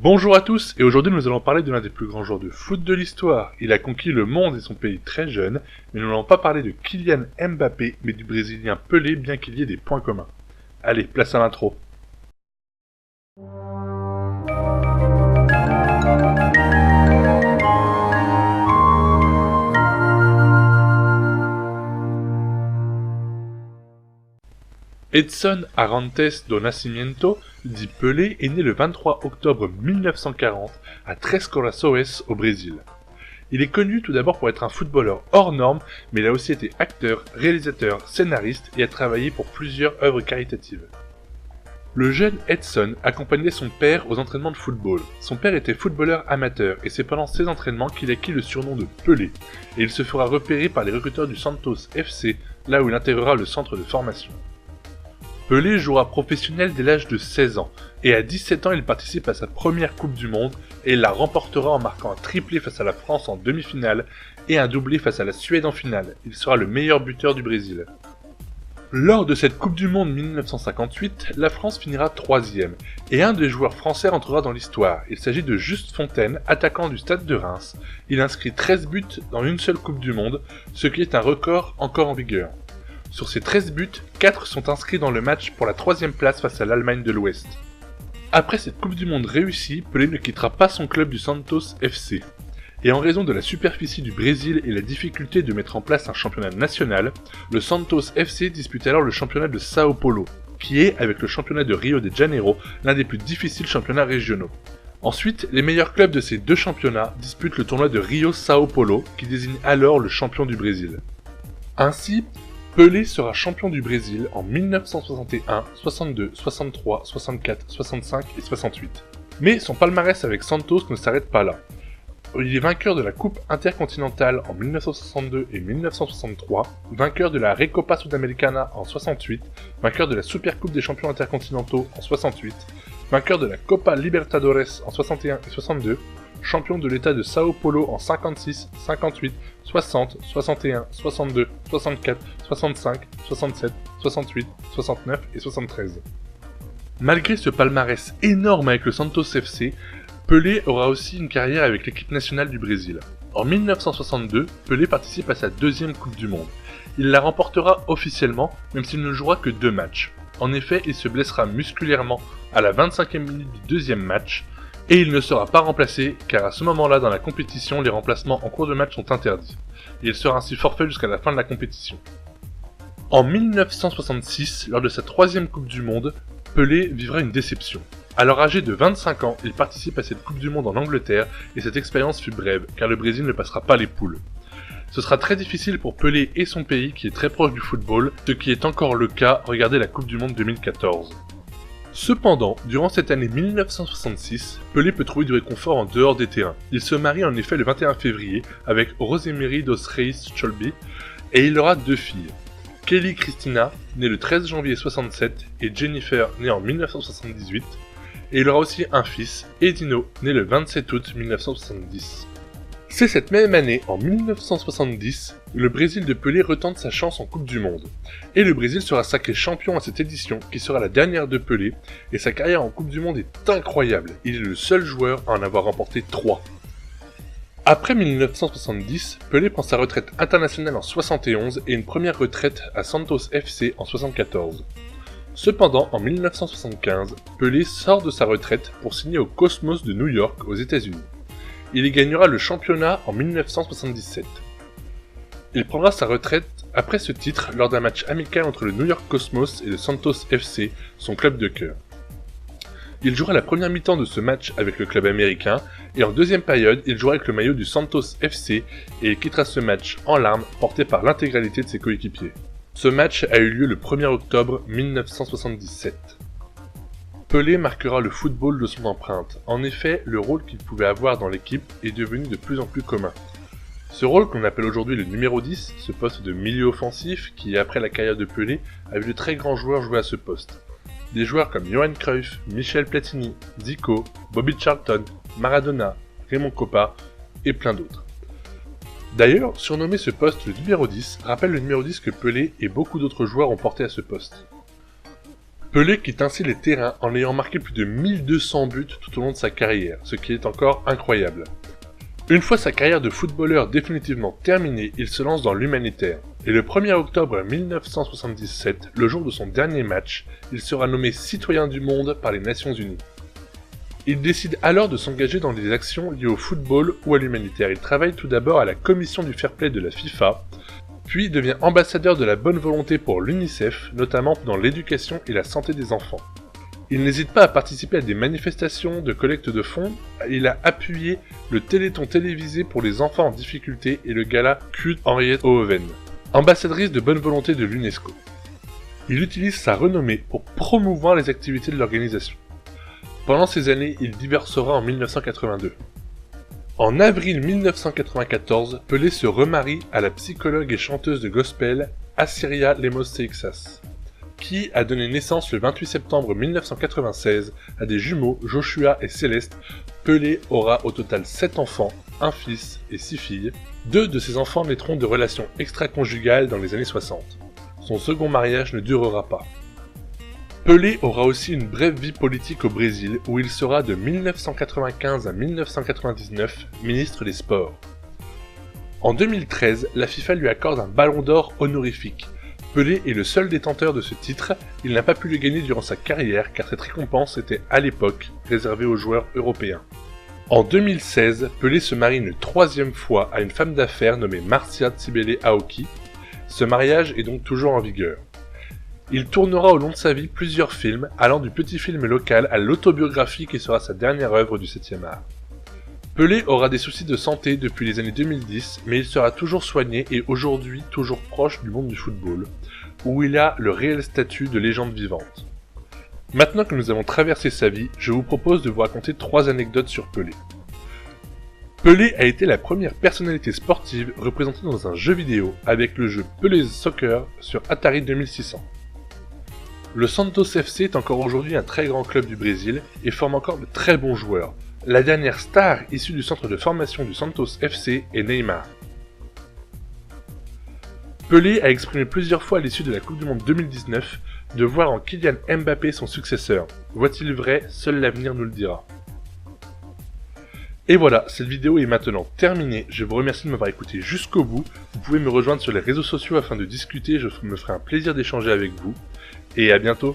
Bonjour à tous, et aujourd'hui nous allons parler de l'un des plus grands joueurs de foot de l'histoire. Il a conquis le monde et son pays très jeune, mais nous n'allons pas parler de Kylian Mbappé, mais du Brésilien Pelé, bien qu'il y ait des points communs. Allez, place à l'intro. Edson Arantes do Nascimento, dit Pelé, est né le 23 octobre 1940 à Três Corações au Brésil. Il est connu tout d'abord pour être un footballeur hors norme, mais il a aussi été acteur, réalisateur, scénariste et a travaillé pour plusieurs œuvres caritatives. Le jeune Edson accompagnait son père aux entraînements de football. Son père était footballeur amateur et c'est pendant ces entraînements qu'il acquit le surnom de Pelé, et il se fera repérer par les recruteurs du Santos FC, là où il intégrera le centre de formation. Pelé jouera professionnel dès l'âge de 16 ans, et à 17 ans il participe à sa première Coupe du Monde, et il la remportera en marquant un triplé face à la France en demi-finale, et un doublé face à la Suède en finale. Il sera le meilleur buteur du Brésil. Lors de cette Coupe du Monde 1958, la France finira 3ème, et un des joueurs français rentrera dans l'histoire. Il s'agit de Just Fontaine, attaquant du Stade de Reims. Il inscrit 13 buts dans une seule Coupe du Monde, ce qui est un record encore en vigueur. Sur ces 13 buts, 4 sont inscrits dans le match pour la 3ème place face à l'Allemagne de l'Ouest. Après cette Coupe du Monde réussie, Pelé ne quittera pas son club du Santos FC. Et en raison de la superficie du Brésil et la difficulté de mettre en place un championnat national, le Santos FC dispute alors le championnat de Sao Paulo, qui est, avec le championnat de Rio de Janeiro, l'un des plus difficiles championnats régionaux. Ensuite, les meilleurs clubs de ces deux championnats disputent le tournoi de Rio-Sao Paulo, qui désigne alors le champion du Brésil. Ainsi, Pelé sera champion du Brésil en 1961, 62, 63, 64, 65 et 68. Mais son palmarès avec Santos ne s'arrête pas là. Il est vainqueur de la Coupe intercontinentale en 1962 et 1963, vainqueur de la Recopa Sudamericana en 68, vainqueur de la Supercoupe des champions intercontinentaux en 68, vainqueur de la Copa Libertadores en 61 et 62, champion de l'état de Sao Paulo en 56, 58, 60, 61, 62, 64, 65, 67, 68, 69 et 73. Malgré ce palmarès énorme avec le Santos FC, Pelé aura aussi une carrière avec l'équipe nationale du Brésil. En 1962, Pelé participe à sa deuxième Coupe du Monde. Il la remportera officiellement, même s'il ne jouera que 2 matchs. En effet, il se blessera musculairement à la 25e minute du deuxième match, et il ne sera pas remplacé, car à ce moment-là dans la compétition, les remplacements en cours de match sont interdits. Il sera ainsi forfait jusqu'à la fin de la compétition. En 1966, lors de sa 3e Coupe du Monde, Pelé vivra une déception. Alors âgé de 25 ans, il participe à cette Coupe du Monde en Angleterre, et cette expérience fut brève, car le Brésil ne passera pas les poules. Ce sera très difficile pour Pelé et son pays, qui est très proche du football, ce qui est encore le cas, regardez la Coupe du Monde 2014. Cependant, durant cette année 1966, Pelé peut trouver du réconfort en dehors des terrains. Il se marie en effet le 21 février avec Rosemary dos Reis Cholbi et il aura 2 filles. Kelly Cristina, née le 13 janvier 67, et Jennifer, née en 1978, et il aura aussi un fils, Edino, né le 27 août 1970. C'est cette même année, en 1970, le Brésil de Pelé retente sa chance en Coupe du Monde. Et le Brésil sera sacré champion à cette édition, qui sera la dernière de Pelé, et sa carrière en Coupe du Monde est incroyable. Il est le seul joueur à en avoir remporté 3. Après 1970, Pelé prend sa retraite internationale en 71 et une première retraite à Santos FC en 74. Cependant, en 1975, Pelé sort de sa retraite pour signer au Cosmos de New York aux États-Unis. Il y gagnera le championnat en 1977. Il prendra sa retraite après ce titre lors d'un match amical entre le New York Cosmos et le Santos FC, son club de cœur. Il jouera la première mi-temps de ce match avec le club américain, et en deuxième période, il jouera avec le maillot du Santos FC et il quittera ce match en larmes, porté par l'intégralité de ses coéquipiers. Ce match a eu lieu le 1er octobre 1977. Pelé marquera le football de son empreinte. En effet, le rôle qu'il pouvait avoir dans l'équipe est devenu de plus en plus commun. Ce rôle qu'on appelle aujourd'hui le numéro 10, ce poste de milieu offensif qui, après la carrière de Pelé, a vu de très grands joueurs jouer à ce poste. Des joueurs comme Johan Cruyff, Michel Platini, Zico, Bobby Charlton, Maradona, Raymond Kopa et plein d'autres. D'ailleurs, surnommer ce poste le numéro 10 rappelle le numéro 10 que Pelé et beaucoup d'autres joueurs ont porté à ce poste. Pelé quitte ainsi les terrains en ayant marqué plus de 1200 buts tout au long de sa carrière, ce qui est encore incroyable. Une fois sa carrière de footballeur définitivement terminée, il se lance dans l'humanitaire. Et le 1er octobre 1977, le jour de son dernier match, il sera nommé citoyen du monde par les Nations Unies. Il décide alors de s'engager dans des actions liées au football ou à l'humanitaire. Il travaille tout d'abord à la commission du fair play de la FIFA, puis devient ambassadeur de la bonne volonté pour l'UNICEF, notamment dans l'éducation et la santé des enfants. Il n'hésite pas à participer à des manifestations de collecte de fonds, il a appuyé le Téléthon télévisé pour les enfants en difficulté et le gala culte Henriette Oven, ambassadrice de bonne volonté de l'UNESCO. Il utilise sa renommée pour promouvoir les activités de l'organisation. Pendant ces années, il divorcera en 1982. En avril 1994, Pelé se remarie à la psychologue et chanteuse de gospel Assyria Lemos Seixas, qui a donné naissance le 28 septembre 1996 à des jumeaux Joshua et Céleste. Pelé aura au total 7 enfants, un fils et 6 filles. 2 de ces enfants naîtront de relations extra-conjugales dans les années 60. Son second mariage ne durera pas. Pelé aura aussi une brève vie politique au Brésil où il sera de 1995 à 1999 ministre des Sports. En 2013, la FIFA lui accorde un ballon d'or honorifique. Pelé est le seul détenteur de ce titre, il n'a pas pu le gagner durant sa carrière car cette récompense était à l'époque réservée aux joueurs européens. En 2016, Pelé se marie une 3e fois à une femme d'affaires nommée Marcia Tsibele Aoki. Ce mariage est donc toujours en vigueur. Il tournera au long de sa vie plusieurs films, allant du petit film local à l'autobiographie qui sera sa dernière œuvre du 7e art. Pelé aura des soucis de santé depuis les années 2010, mais il sera toujours soigné et aujourd'hui toujours proche du monde du football, où il a le réel statut de légende vivante. Maintenant que nous avons traversé sa vie, je vous propose de vous raconter 3 anecdotes sur Pelé. Pelé a été la première personnalité sportive représentée dans un jeu vidéo avec le jeu Pelé's Soccer sur Atari 2600. Le Santos FC est encore aujourd'hui un très grand club du Brésil et forme encore de très bons joueurs. La dernière star issue du centre de formation du Santos FC est Neymar. Pelé a exprimé plusieurs fois à l'issue de la Coupe du Monde 2019 de voir en Kylian Mbappé son successeur. Voit-il vrai? Seul l'avenir nous le dira. Et voilà, cette vidéo est maintenant terminée. Je vous remercie de m'avoir écouté jusqu'au bout. Vous pouvez me rejoindre sur les réseaux sociaux afin de discuter, je me ferai un plaisir d'échanger avec vous. Et à bientôt.